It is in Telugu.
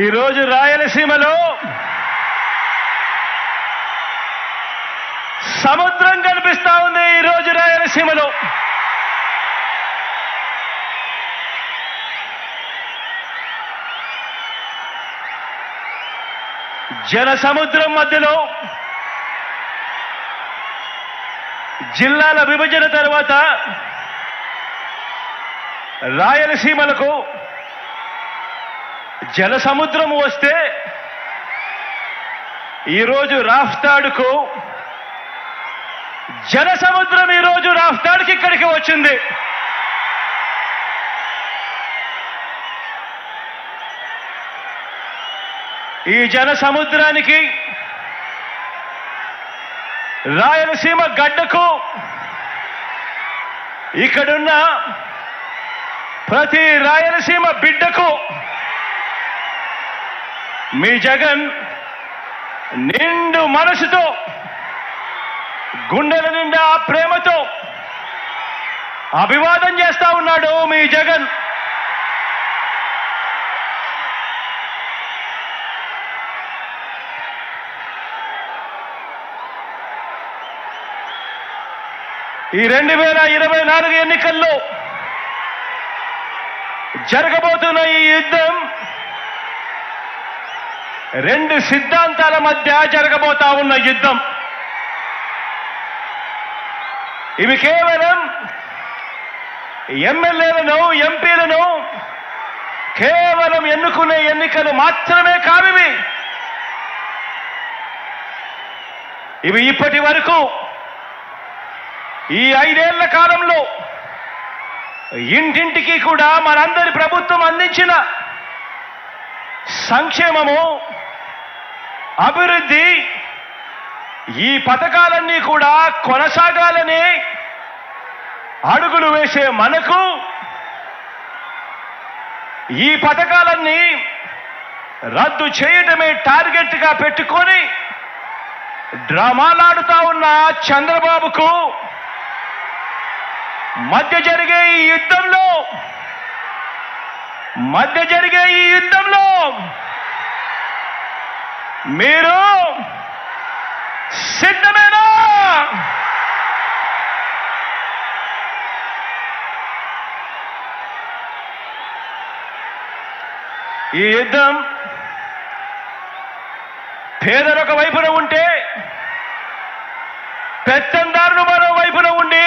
ఈరోజు రాయలసీమలో సముద్రం కనిపిస్తా ఉంది. ఈరోజు రాయలసీమలో జన సముద్రం మధ్యలో జిల్లాల విభజన తర్వాత రాయలసీమలకు జల సముద్రం వస్తే ఈరోజు రాఫ్తాడుకు జన సముద్రం ఈరోజు రాఫ్తాడుకి ఇక్కడికి వచ్చింది. ఈ జన సముద్రానికి రాయలసీమ గడ్డకు ఇక్కడున్న ప్రతి రాయలసీమ బిడ్డకు మీ జగన్ నిండు మనసుతో గుండెల నిండా ప్రేమతో అభివాదం చేస్తా ఉన్నాడు. మీ జగన్ ఈ 2024 ఎన్నికల్లో జరగబోతున్న ఈ యుద్ధం రెండు సిద్ధాంతాల మధ్య జరగబోతా ఉన్న యుద్ధం. ఇవి కేవలం ఎమ్మెల్యేలను ఎంపీలను కేవలం ఎన్నుకునే ఎన్నికలు మాత్రమే కావివి. ఇవి ఇప్పటి వరకు ఈ 5 ఏళ్ల కాలంలో ఇంటింటికి కూడా మనందరి ప్రభుత్వం అందించిన సంక్షేమము, అభివృద్ధి, ఈ పథకాలన్నీ కూడా కొనసాగాలని అడుగులు వేసే మనకు ఈ పథకాలన్నీ రద్దు చేయటమే టార్గెట్గా పెట్టుకొని డ్రామాలాడుతా ఉన్న చంద్రబాబుకు మధ్య జరిగే ఈ యుద్ధంలో మీరు సిద్ధమేనా? ఈ యుద్ధం పేదరొక వైపున ఉంటే పెత్తందారులు మరో వైపున ఉండి